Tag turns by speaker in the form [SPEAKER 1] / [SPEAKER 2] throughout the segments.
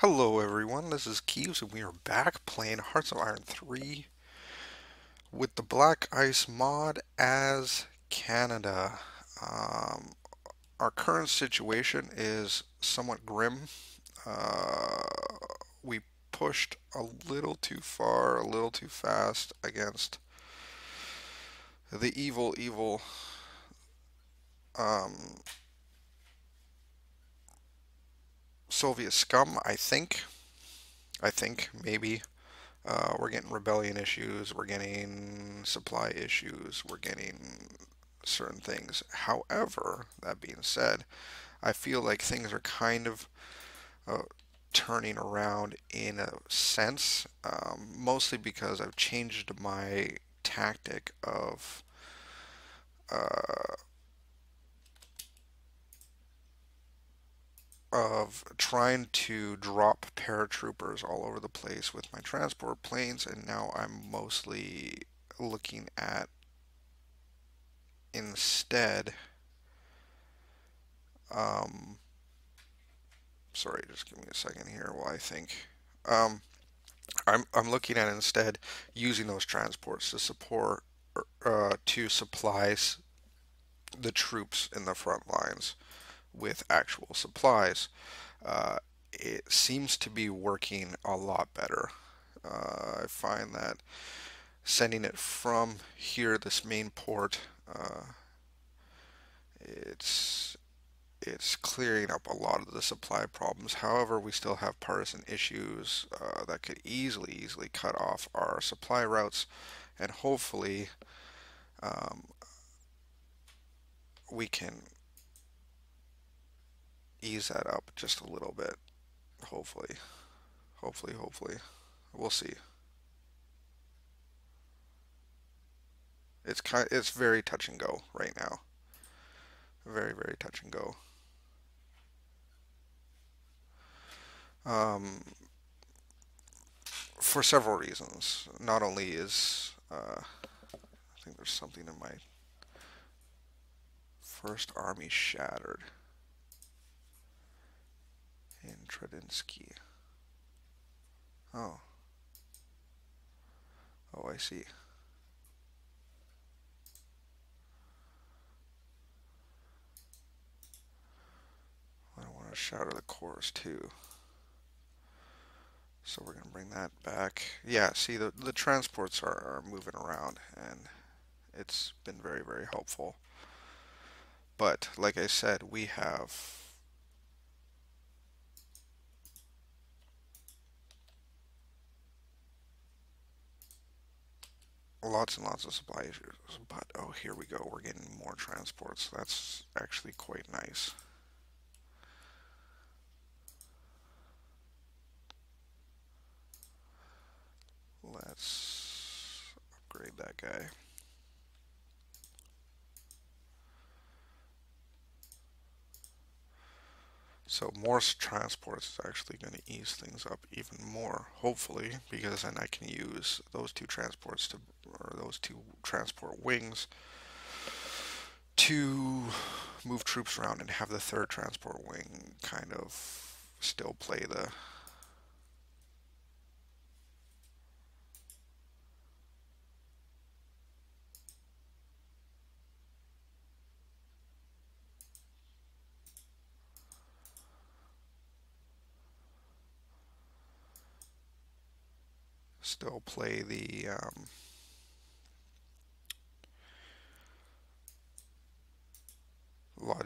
[SPEAKER 1] Hello everyone, this is Keeves and we are back playing Hearts of Iron 3 with the BlackICE mod as Canada. Um, our current situation is somewhat grim. Uh, we pushed a little too far, a little too fast against the evil um, Soviet scum, I think. Maybe. We're getting rebellion issues, we're getting supply issues, we're getting certain things. However, that being said, I feel like things are kind of uh, turning around in a sense, mostly because I've changed my tactic uh, of trying to drop paratroopers all over the place with my transport planes, and now I'm mostly looking at instead. Um, Sorry, just give me a second here while I think. Um, I'm looking at instead using those transports to support to supplies the troops in the front lines with actual supplies. Uh, it seems to be working a lot better. I find that sending it from here, this main port, it's it's clearing up a lot of the supply problems. However, we still have partisan issues that could easily cut off our supply routes, and hopefully um, we can ease that up just a little bit. Hopefully, hopefully, we'll see. It's very touch and go right now. Very touch and go. Um, for several reasons. Not only is I think there's something in my first army shattered in Tradinsky. Oh, oh, I see. I want to shatter the cores too. So we're going to bring that back. Yeah, see, the transports are moving around, and it's been very helpful. But like I said, we have lots and lots of supply issues. But oh, here we go. We're getting more transports. That's actually quite nice. Let's upgrade that guy. So more transports is actually going to ease things up even more, hopefully, because then I can use those two transports to, or those two transport wings to move troops around and have the third transport wing kind of still play the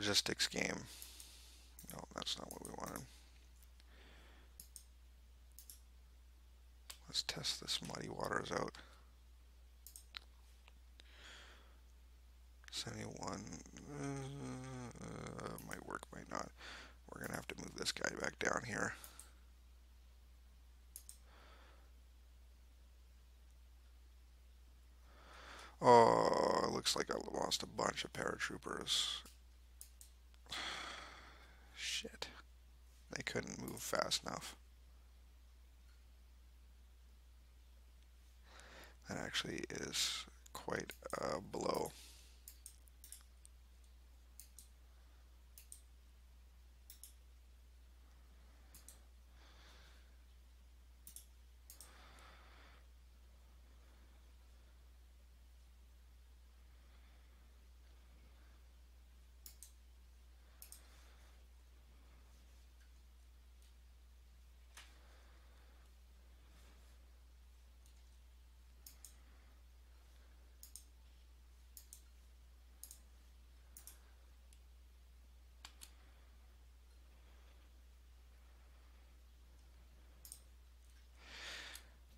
[SPEAKER 1] logistics game. No, that's not what we wanted. Let's test this muddy waters out. 71 might work, might not. We're gonna have to move this guy back down here. Oh, it looks like I lost a bunch of paratroopers. Shit. They couldn't move fast enough. That actually is quite a blow.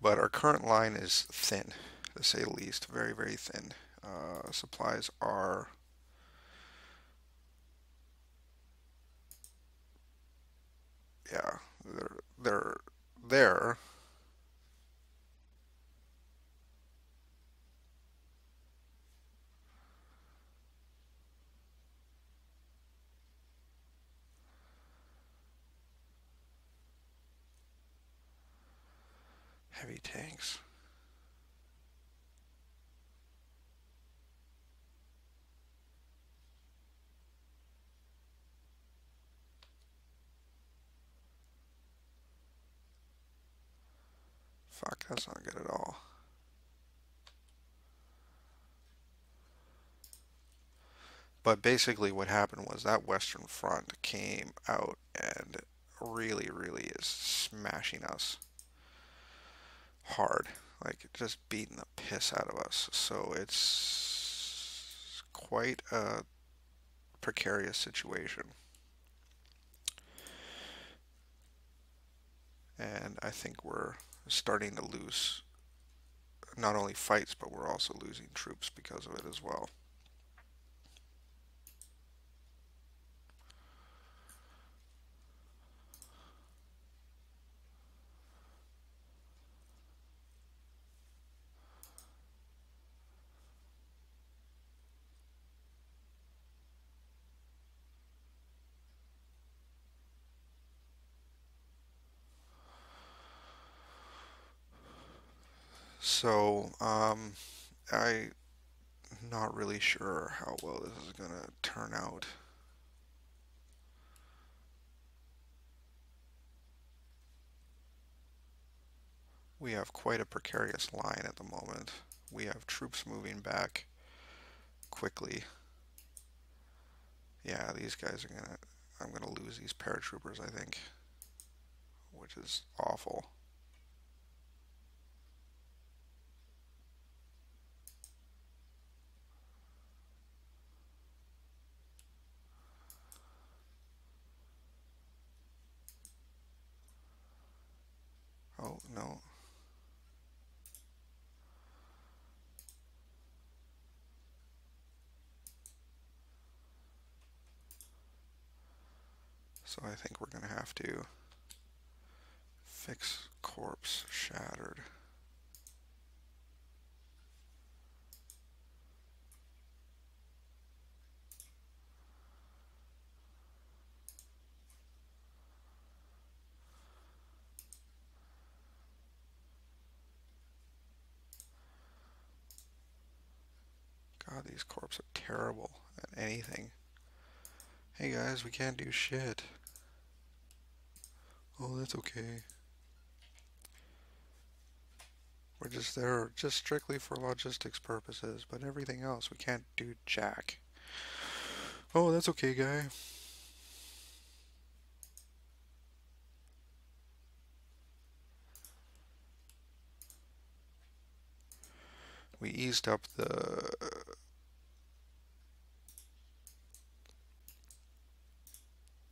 [SPEAKER 1] But our current line is thin, to say the least, very, very thin. Supplies are, yeah, they're there. Heavy tanks. Fuck, that's not good at all. But basically, what happened was that Western Front came out and really, really is smashing us hard. Like, just beating the piss out of us. So it's quite a precarious situation. And I think we're starting to lose not only fights, but we're also losing troops because of it as well. So, I'm not really sure how well this is going to turn out. We have quite a precarious line at the moment. We have troops moving back quickly. Yeah, these guys are gonna. I'm gonna lose these paratroopers, I think, which is awful. Oh no. So I think we're gonna have to fix corpse shattered. God, these corpses are terrible at anything. Hey guys, we can't do shit. Oh, that's okay. We're just there just strictly for logistics purposes, but everything else we can't do jack. Oh, that's okay, guy. We eased up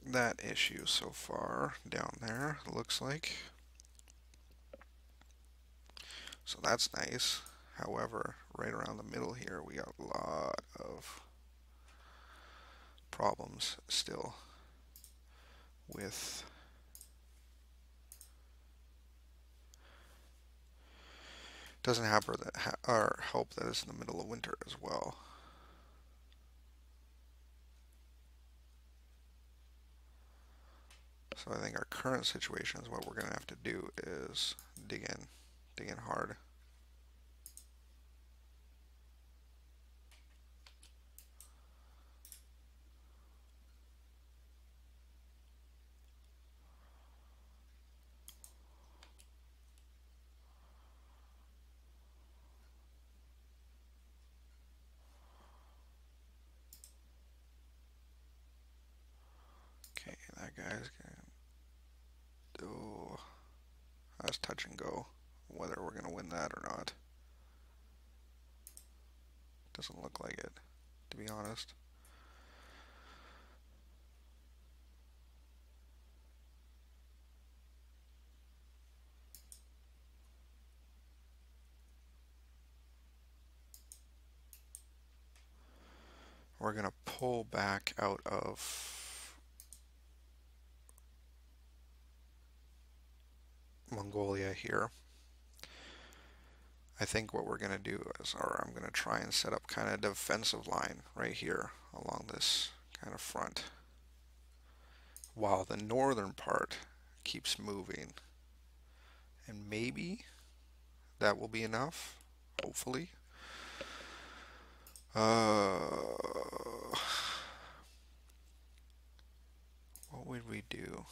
[SPEAKER 1] that issue so far down there, looks like. So that's nice. However, right around the middle here, we got a lot of problems still with. Doesn't happen that or help that it's in the middle of winter as well. So I think our current situation is what we're gonna have to do is dig in hard. Okay, that guy's gonna. Oh, that's touch and go. Whether we're gonna win that or not doesn't look like it, to be honest. we're going to pull back out of Mongolia here. I think what we're going to do is, or I'm going to try and set up kind of a defensive line right here along this kind of front, while the northern part keeps moving. And maybe that will be enough, hopefully. What would we do?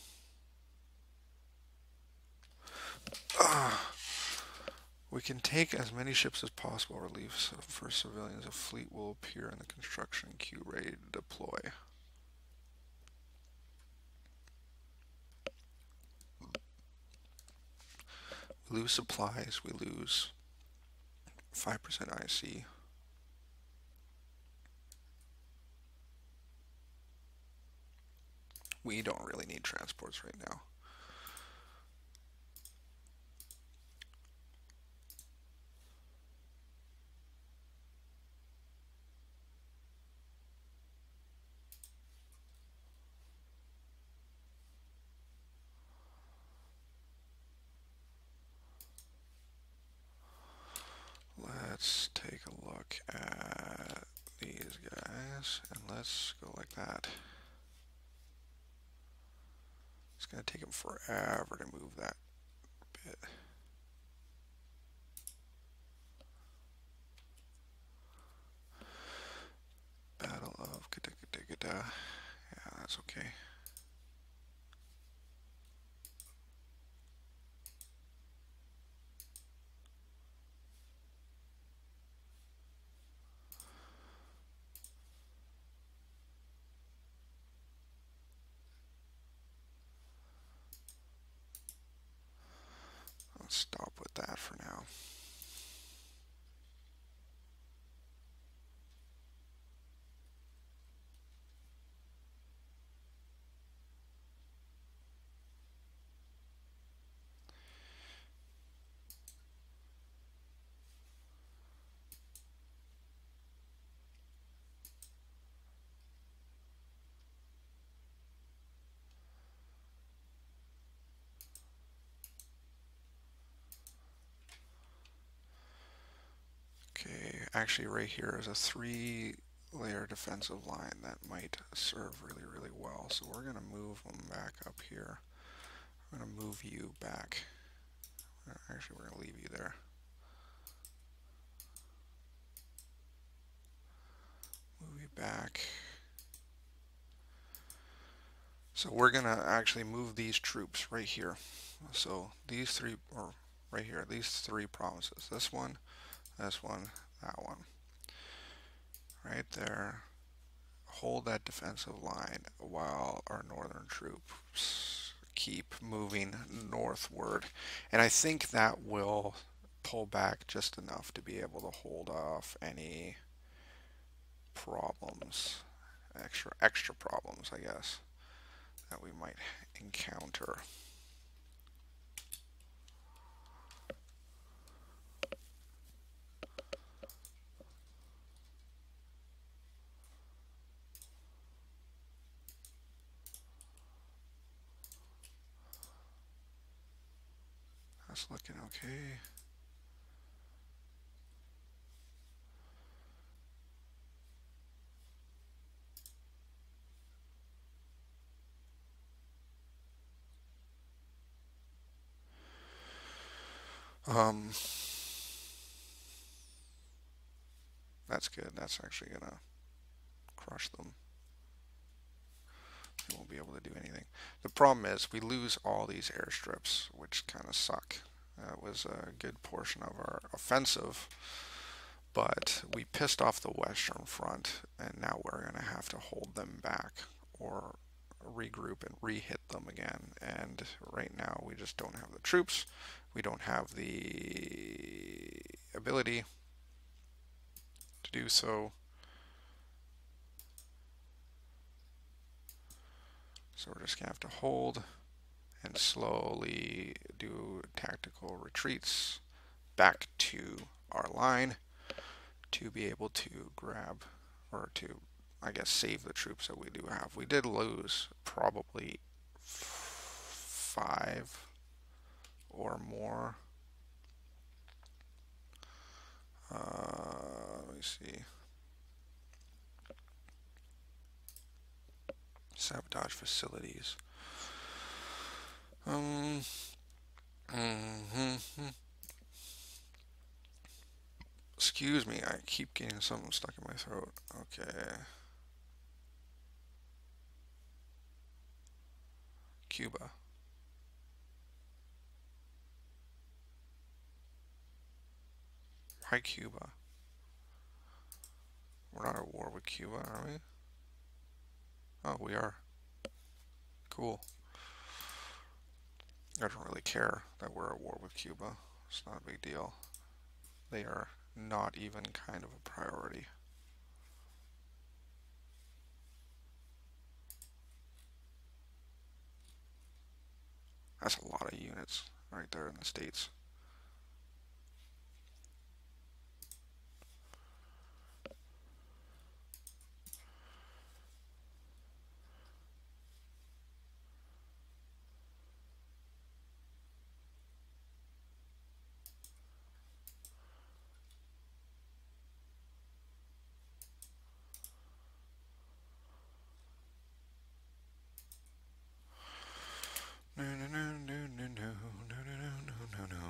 [SPEAKER 1] We can take as many ships as possible, relief for civilians. A fleet will appear in the construction queue ready to deploy. We lose supplies, we lose 5% IC. We don't really need transports right now. Let's take a look at these guys, and let's go like that. It's going to take them forever to move that bit. Battle of Katagadagada. Yeah, that's okay. Let's stop with that for now. Okay, actually right here is a 3-layer defensive line that might serve really, really well. So we're going to move them back up here. I'm going to move you back. Actually, we're going to leave you there. Move you back. So we're going to actually move these troops right here. So these three, or right here, these 3 provinces. This one, that one. Right there. Hold that defensive line while our northern troops keep moving northward. And I think that will pull back just enough to be able to hold off any problems, extra problems, I guess, that we might encounter. That's looking okay. That's good. That's actually gonna crush them. They won't be able to do anything. The problem is we lose all these airstrips, which kind of suck. That was a good portion of our offensive, but we pissed off the Western Front, and now we're going to have to hold them back or regroup and re-hit them again. And right now we just don't have the troops. We don't have the ability to do so. So we're just going to have to hold and slowly do tactical retreats back to our line to be able to grab or to I guess, save the troops that we do have. We did lose probably five or more. Let me see. Sabotage facilities. Um. Mm-hmm. Excuse me, I keep getting something stuck in my throat. Okay. Cuba. Why Cuba? We're not at war with Cuba, are we? Oh, we are. Cool. I don't really care that we're at war with Cuba. It's not a big deal. They are not even kind of a priority. That's a lot of units right there in the States. No, no, no, no, no, no, no, no, no, no, no.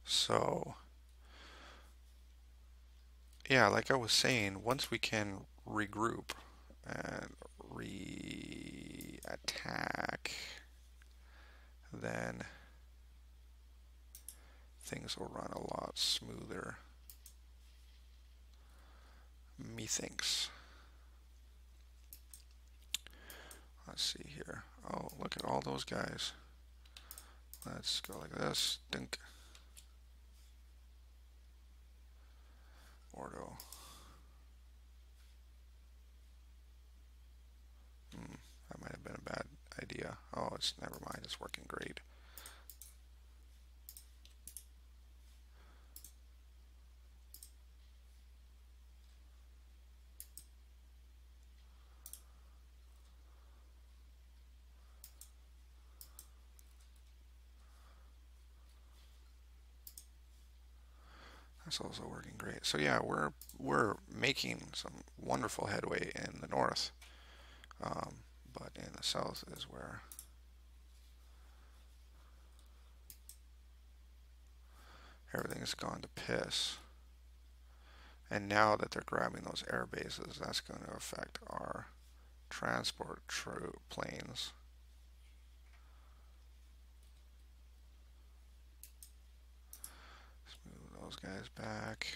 [SPEAKER 1] So, yeah, like I was saying, once we can regroup and re-attack, then things will run a lot smoother. Methinks. Let's see here. Oh, look at all those guys. Let's go like this. Dink. Ordo. That might have been a bad idea. Oh, it's never mind. It's working great. That's also working great. So yeah, we're making some wonderful headway in the north, but in the south is where everything's gone to piss. And now that they're grabbing those air bases, that's going to affect our transport troop planes. Let's move those guys back.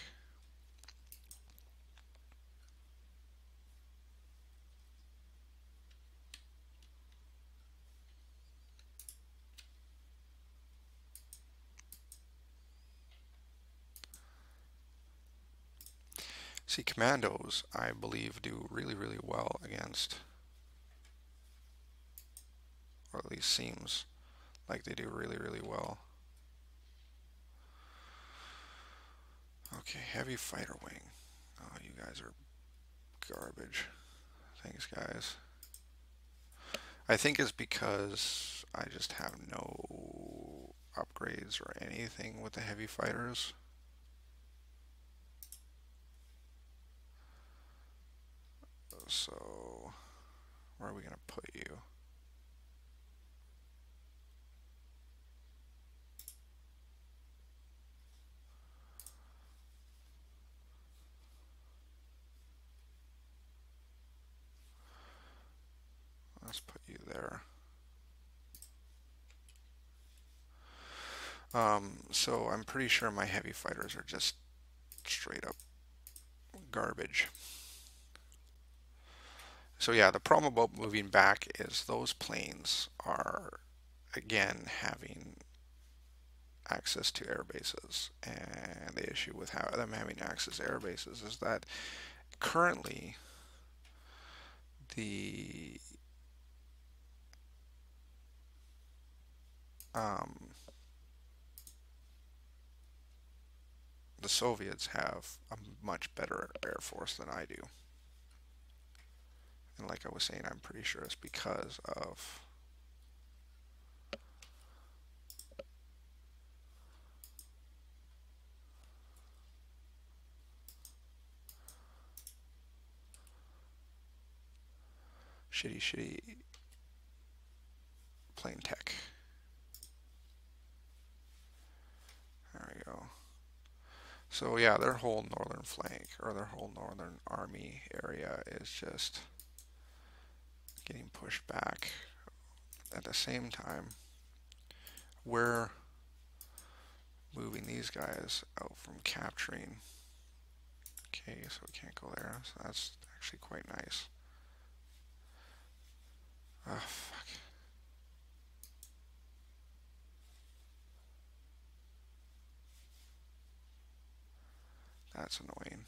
[SPEAKER 1] See, commandos, I believe, do really, really well against, or at least seems like they do really, really well. Okay, heavy fighter wing. Oh, you guys are garbage. Thanks, guys. I think it's because I just have no upgrades or anything with the heavy fighters. So, where are we going to put you? Let's put you there. So I'm pretty sure my heavy fighters are just straight up garbage. So yeah, the problem about moving back is those planes are, again, having access to air bases. And the issue with them having access to air bases is that currently the um, the Soviets have a much better air force than I do. And like I was saying, I'm pretty sure it's because of shitty plane tech. There we go. So yeah, their whole northern flank, or their whole northern army area is just getting pushed back. At the same time, we're moving these guys out from capturing. Okay, so we can't go there. So that's actually quite nice. Oh, fuck. That's annoying.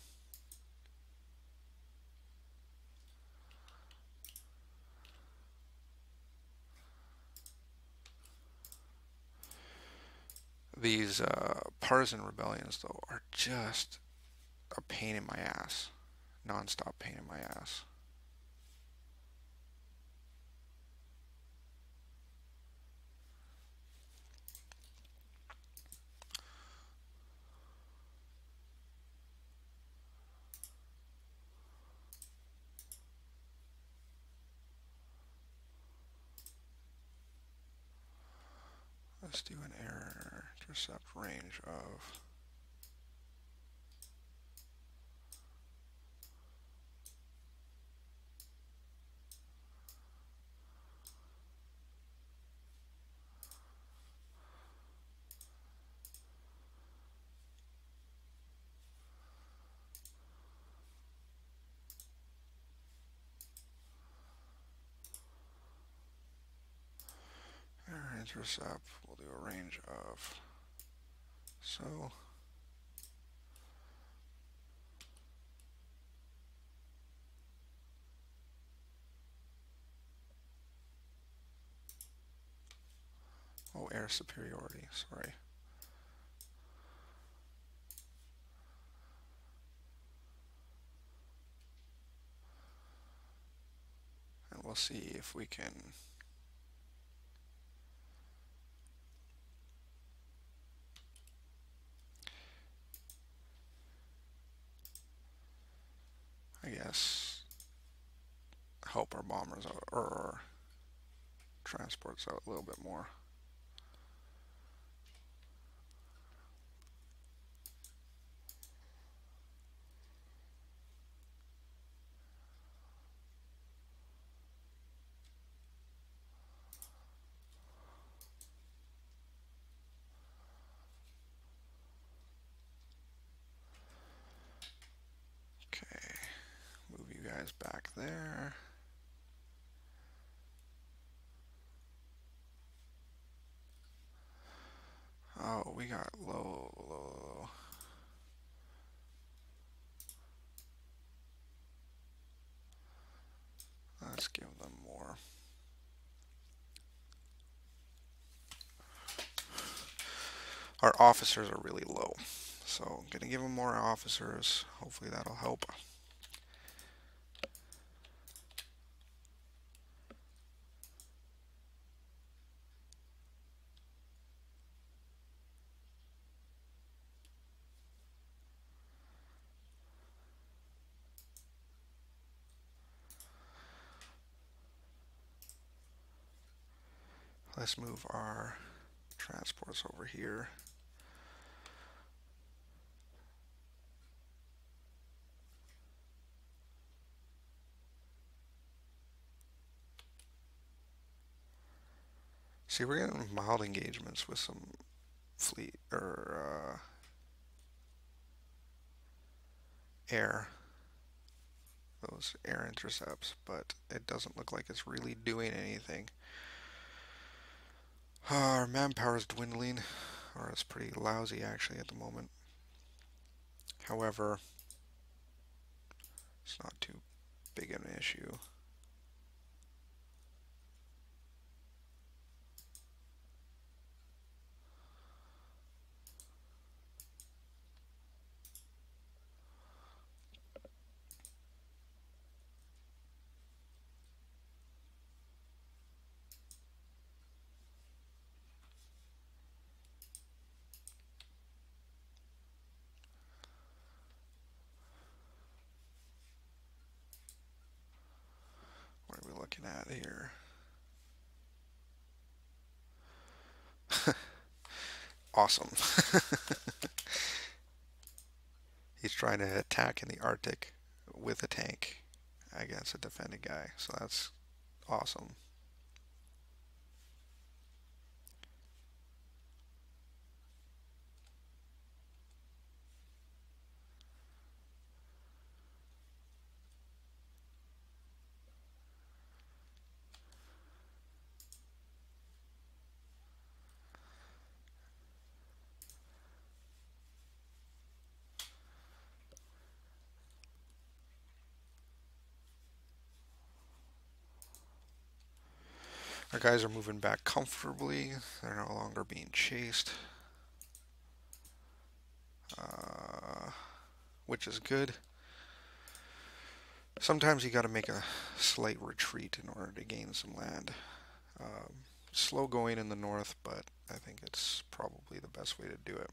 [SPEAKER 1] These partisan rebellions, though, are just a pain in my ass. Non-stop pain in my ass. Let's do an air intercept range of... Air intercept, we'll do a range of... So... Oh, air superiority, sorry. And we'll see if we can... I guess help our bombers out, or our transports out a little bit more. Okay, move you guys back there. Oh, we got low. Let's give them more. Our officers are really low, so I'm gonna give them more officers. Hopefully that'll help. Let's move our transports over here. See, we're getting mild engagements with some fleet or air, those air intercepts, but it doesn't look like it's really doing anything. Our manpower is dwindling, or it's pretty lousy actually at the moment. However, it's not too big of an issue. looking at here? Awesome. He's trying to attack in the Arctic with a tank against a defending guy, so that's awesome. Our guys are moving back comfortably. They're no longer being chased, uh, which is good. Sometimes you got to make a slight retreat in order to gain some land. Slow going in the north, but I think it's probably the best way to do it.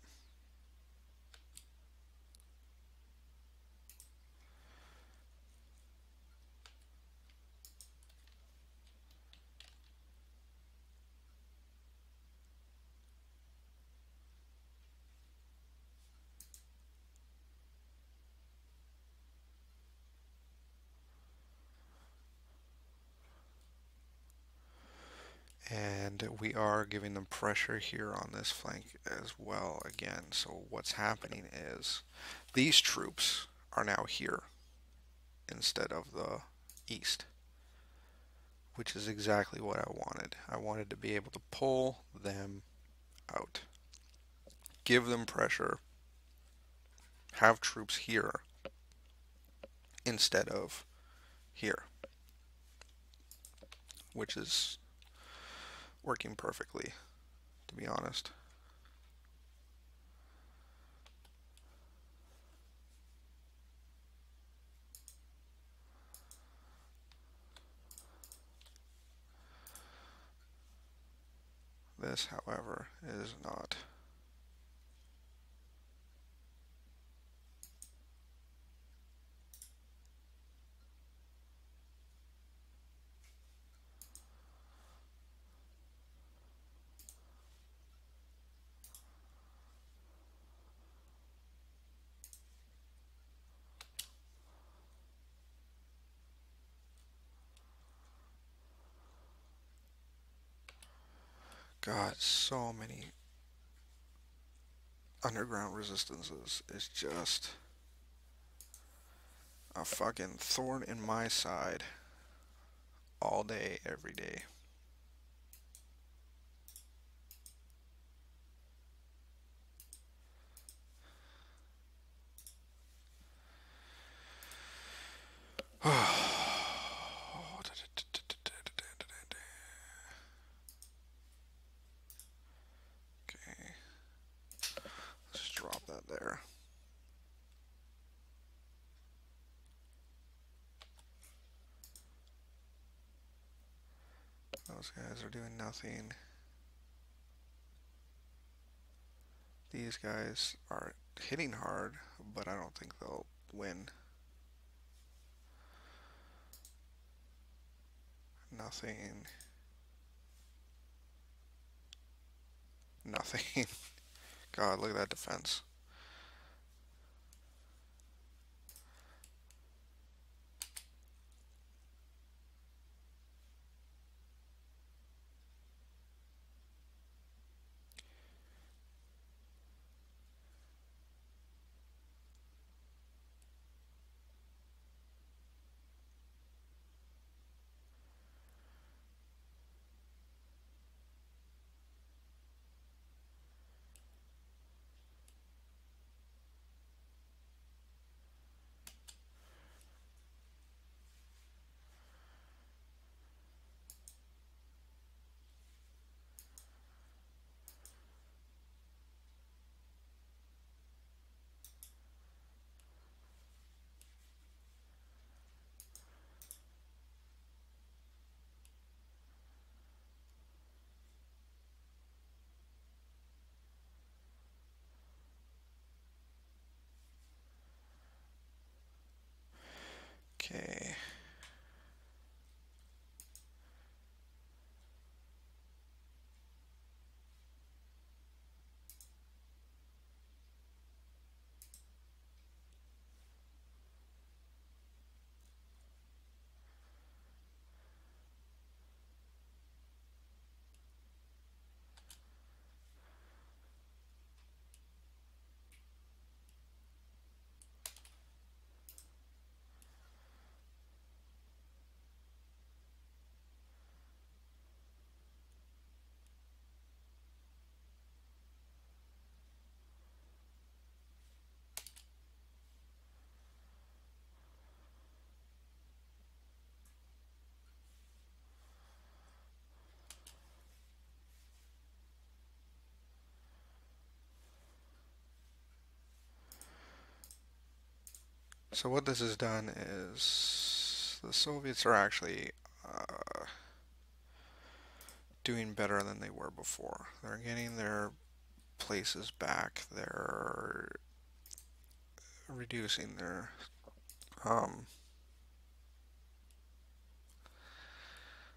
[SPEAKER 1] And we are giving them pressure here on this flank as well again. So what's happening is these troops are now here instead of the east, which is exactly what I wanted. I wanted to be able to pull them out, give them pressure, have troops here instead of here, which is working perfectly, to be honest. This, however, is not. God, so many underground resistances is just a fucking thorn in my side all day, every day. Okay, let's just drop that there. Those guys are doing nothing. These guys are hitting hard, but I don't think they'll win. Nothing. Nothing. God, look at that defense. So what this has done is the Soviets are actually doing better than they were before. They're getting their places back. They're reducing their um,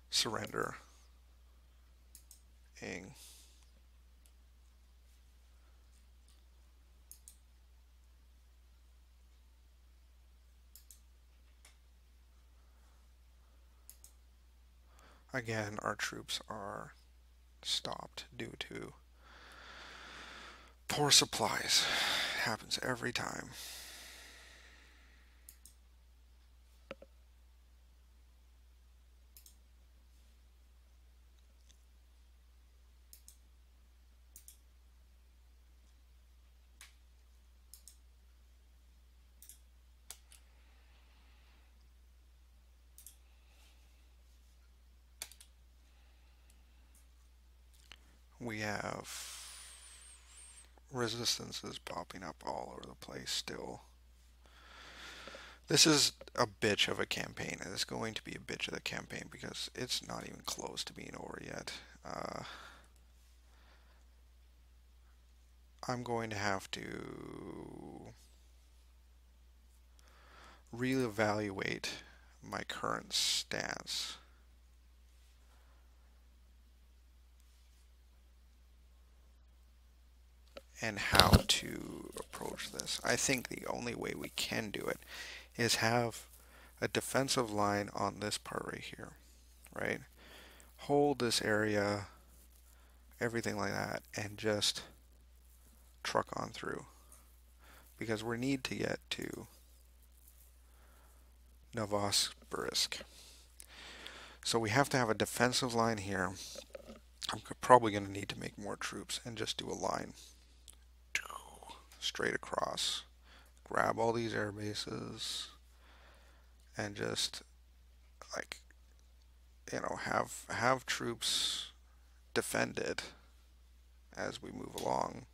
[SPEAKER 1] surrender. Again, our troops are stopped due to poor supplies. It happens every time. We have resistances popping up all over the place still. This is a bitch of a campaign. It is going to be a bitch of the campaign because it's not even close to being over yet. I'm going to have to reevaluate my current stance and how to approach this. I think the only way we can do it is have a defensive line on this part right here, right? Hold this area, everything like that, and just truck on through. Because we need to get to Novosibirsk. So we have to have a defensive line here. I'm probably going to need to make more troops and just do a line straight across. Grab all these air bases and just like have troops defend it as we move along.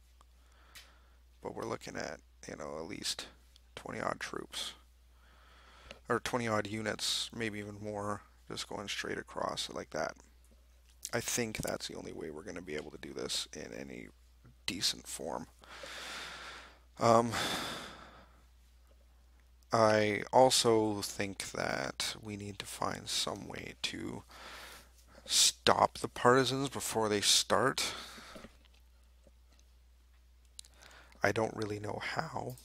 [SPEAKER 1] But we're looking at at least 20 odd troops or 20 odd units, maybe even more, just going straight across like that. I think that's the only way we're going to be able to do this in any decent form. I also think that we need to find some way to stop the partisans before they start. I don't really know how.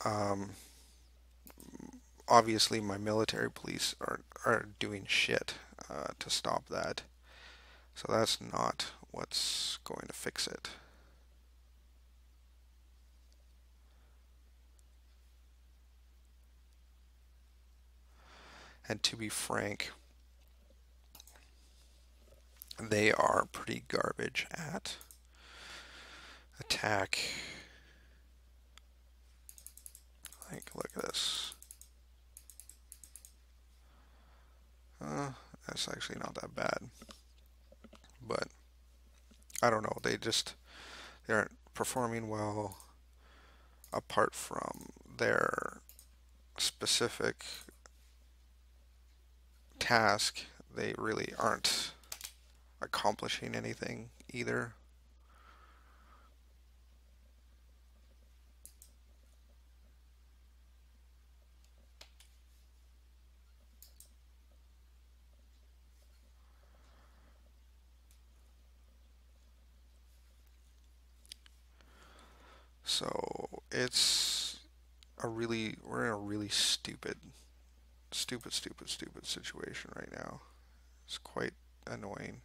[SPEAKER 1] Um, Obviously, my military police are doing shit to stop that. So that's not what's going to fix it. And to be frank, they are pretty garbage at attack. Like, look at this. That's actually not that bad. But I don't know. They aren't performing well apart from their specific task. They really aren't accomplishing anything either. So we're in a really stupid situation right now. It's quite annoying.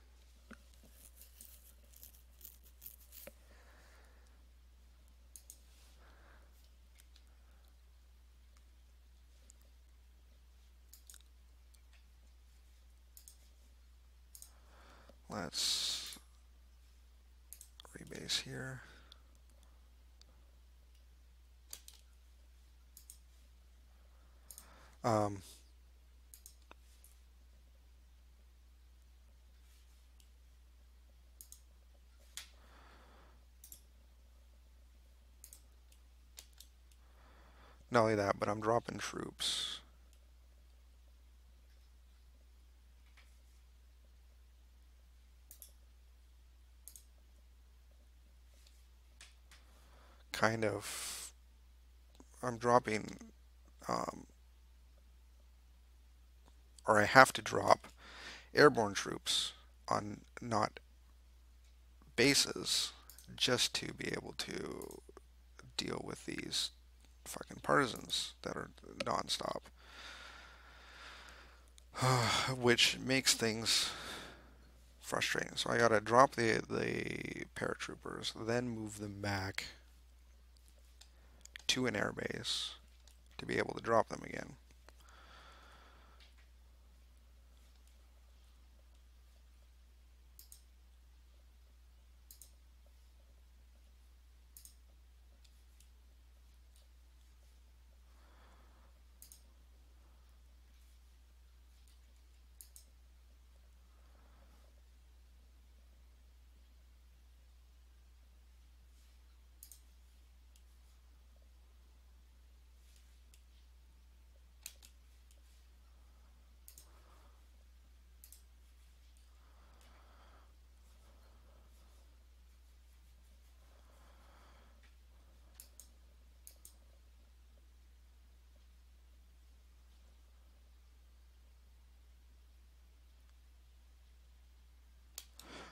[SPEAKER 1] Let's rebase here. Um, Not only that, but I'm dropping troops. Kind of, I'm dropping, um, or I have to drop airborne troops on not bases just to be able to deal with these fucking partisans that are nonstop, which makes things frustrating. So I gotta drop the paratroopers, then move them back to an airbase to be able to drop them again.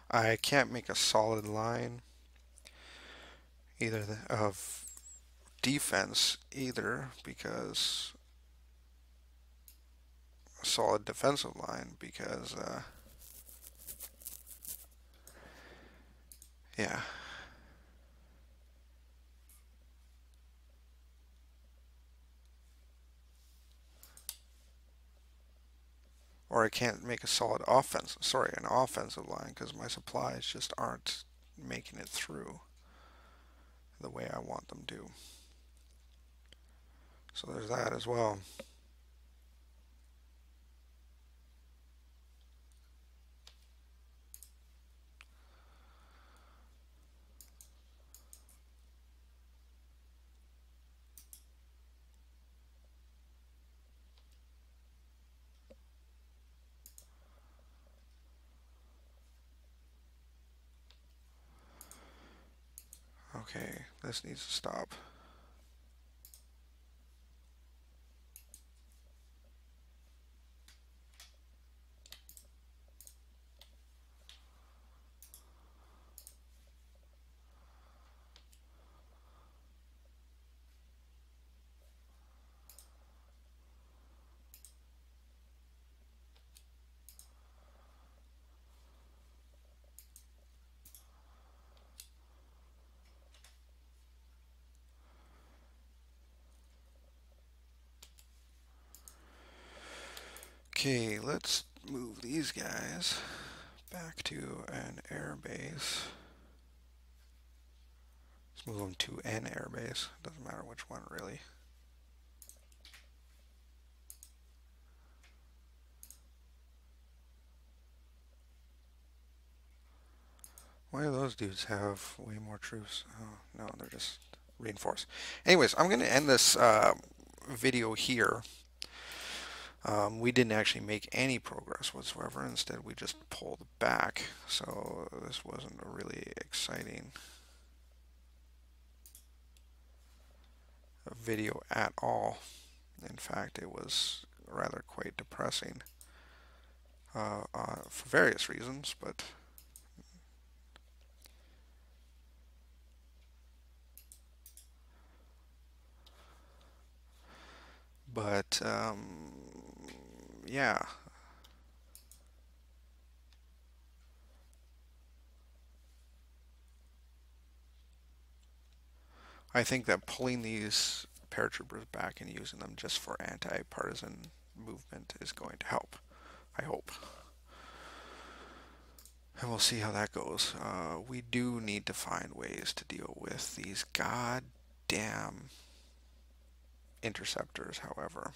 [SPEAKER 1] I can't make a solid line either of defense either because a solid defensive line because yeah, or I can't make a solid an offensive line because my supplies just aren't making it through the way I want them to. So there's that as well. Okay, this needs to stop. Okay, let's move these guys back to an air base. Let's move them to an air base. Doesn't matter which one, really. Why do those dudes have way more troops? Oh, no, they're just reinforced. Anyways, I'm going to end this video here. We didn't actually make any progress whatsoever. Instead, we just pulled back. So this wasn't a really exciting video at all. In fact, it was rather quite depressing for various reasons, but yeah, I think that pulling these paratroopers back and using them just for anti-partisan movement is going to help. I hope. And we'll see how that goes. We do need to find ways to deal with these goddamn interceptors, however.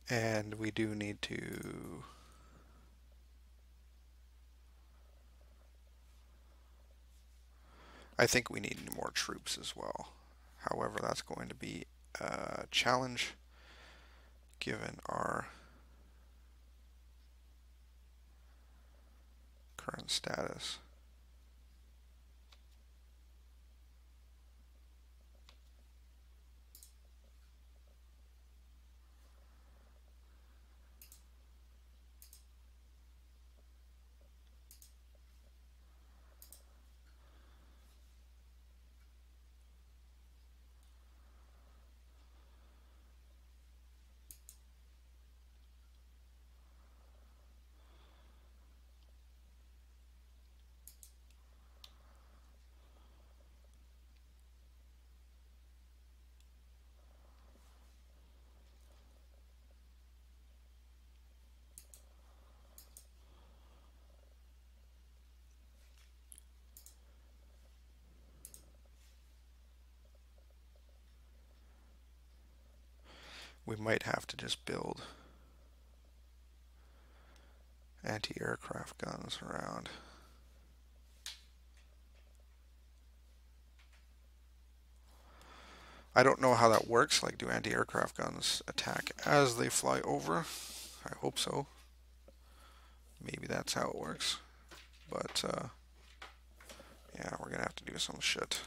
[SPEAKER 1] And we do need to, I think we need more troops as well. However, that's going to be a challenge given our current status. We might have to just build anti-aircraft guns around. I don't know how that works. Like, do anti-aircraft guns attack as they fly over? I hope so. Maybe that's how it works. But, yeah, we're gonna have to do some shit.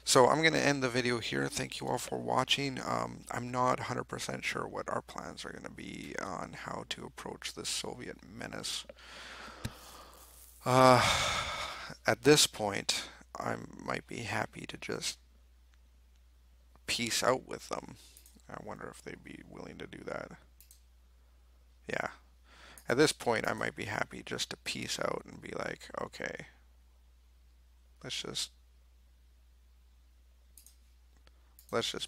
[SPEAKER 1] So I'm going to end the video here. Thank you all for watching. I'm not 100% sure what our plans are going to be on how to approach this Soviet menace. Uh, at this point, I might be happy to just peace out with them. I wonder if they'd be willing to do that. Yeah. At this point, I might be happy just to peace out and be like, okay, let's just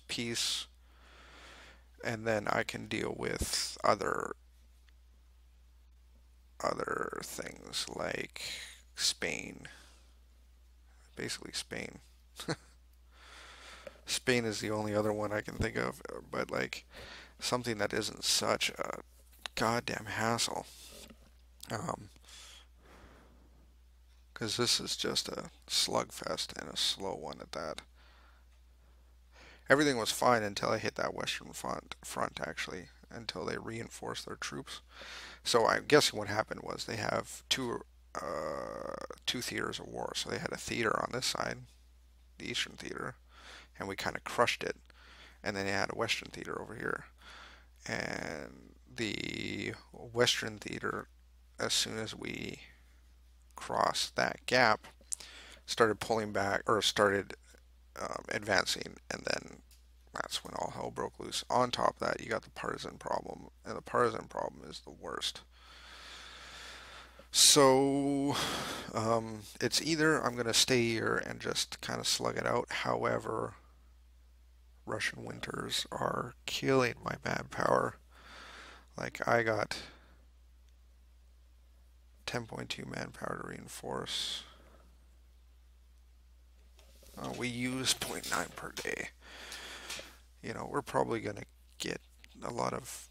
[SPEAKER 1] peace, and then I can deal with other things like Spain. Basically, Spain. Spain is the only other one I can think of, but like something that isn't such a goddamn hassle. Um, because this is just a slugfest and a slow one at that. Everything was fine until I hit that western front actually, until they reinforced their troops. So I'm guessing what happened was they have two theaters of war. So they had a theater on this side, the Eastern Theater, and we kind of crushed it. And then they had a Western Theater over here. And the Western Theater, as soon as we crossed that gap, started pulling back or started advancing, and then that's when all hell broke loose. On top of that, you got the partisan problem, and the partisan problem is the worst. So it's either I'm going to stay here and just kind of slug it out. However, Russian winters are killing my manpower. Like, I got 10.2 manpower to reinforce. We use zero point 0.9 per day. You know, we're probably going to get a lot of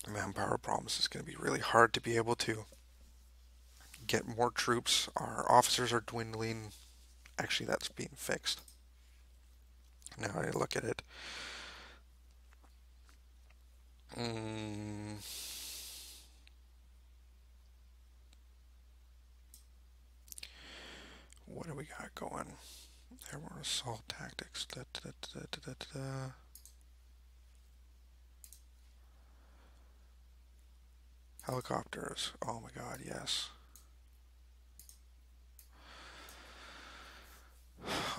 [SPEAKER 1] manpower problems. It's going to be really hard to be able to get more troops. Our officers are dwindling. Actually, that's being fixed. Now I look at it. What do we got going? There were assault tactics. Helicopters. Oh my god, yes.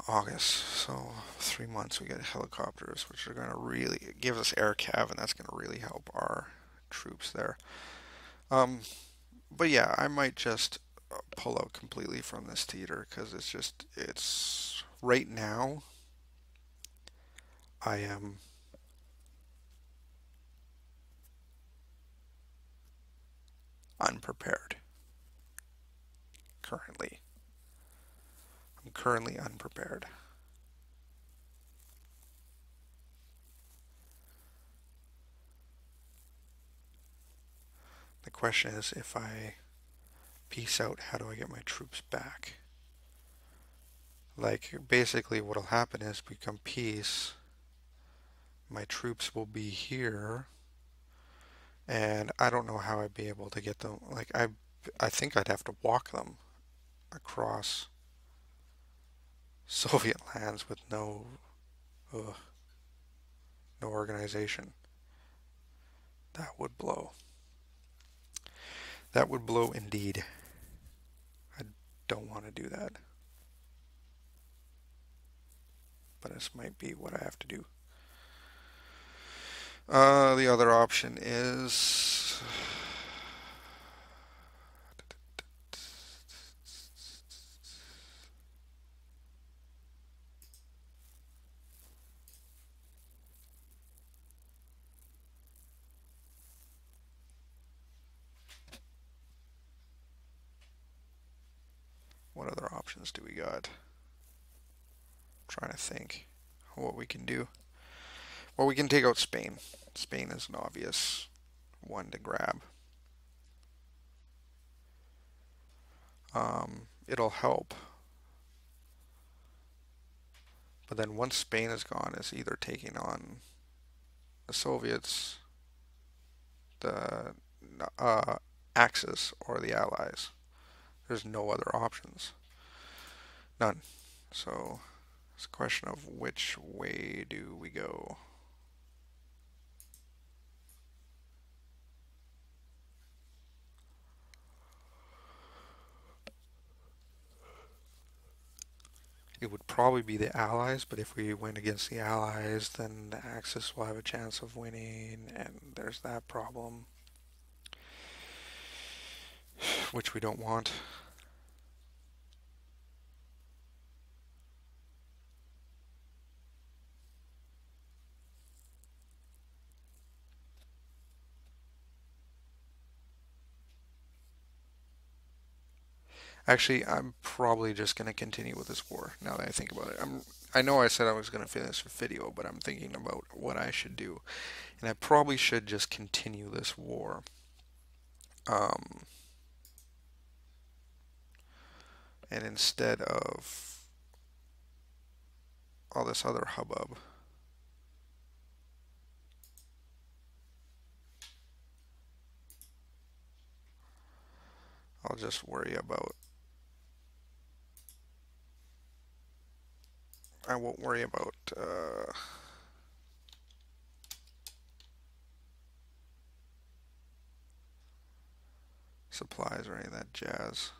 [SPEAKER 1] August. So 3 months we get helicopters, which are going to really give us air cav, and that's going to really help our troops there. But yeah, I might just pull out completely from this theater because it's right now I am unprepared currently. I'm currently unprepared. The question is, if I peace out, how do I get my troops back? Like, basically what'll happen is become peace, my troops will be here, and I don't know how I'd be able to get them. Like, I think I'd have to walk them across Soviet lands with ugh, no organization. That would blow. That would blow indeed. I don't want to do that, but this might be what I have to do. The other option is what other options do we got? I'm trying to think what we can do. Well, we can take out Spain. Spain is an obvious one to grab. It'll help. But then once Spain is gone, it's either taking on the Soviets, the Axis, or the Allies. There's no other options. None. So it's a question of which way do we go. It would probably be the Allies, but if we went against the Allies, then the Axis will have a chance of winning, and there's that problem, which we don't want. Actually, I'm probably just going to continue with this war now that I think about it. I know I said I was going to finish the video, but I'm thinking about what I should do. And I probably should just continue this war. Um, and instead of all this other hubbub, I'll just worry about. I won't worry about supplies or any of that jazz.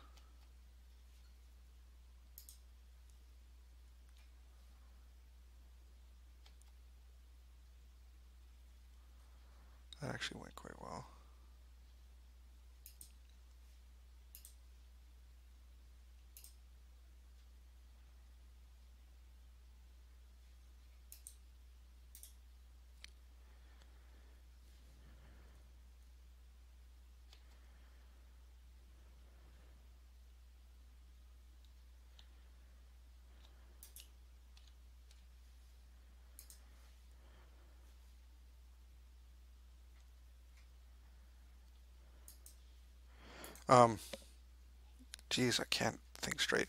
[SPEAKER 1] That actually went quite well. Um, Geez, I can't think straight.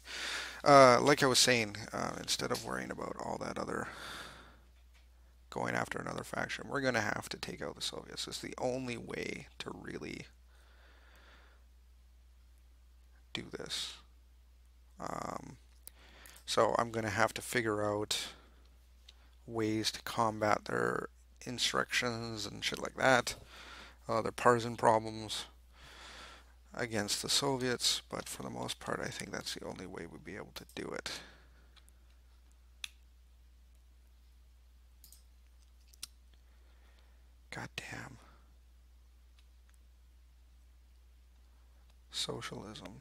[SPEAKER 1] Like I was saying, instead of worrying about all that other going after another faction, we're going to have to take out the Soviets. It's the only way to really do this. Um, so I'm going to have to figure out ways to combat their insurrections and shit like that, their partisan problems against the Soviets, but for the most part, I think that's the only way we'd be able to do it. God damn. Socialism.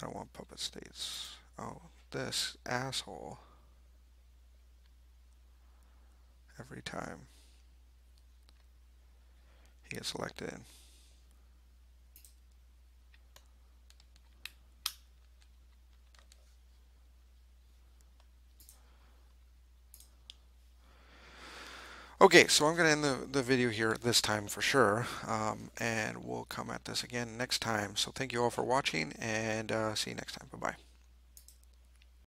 [SPEAKER 1] I don't want puppet states. Oh, this asshole. Every time he gets selected. Okay, so I'm going to end the video here this time for sure, and we'll come at this again next time. So thank you all for watching, and see you next time. Bye-bye.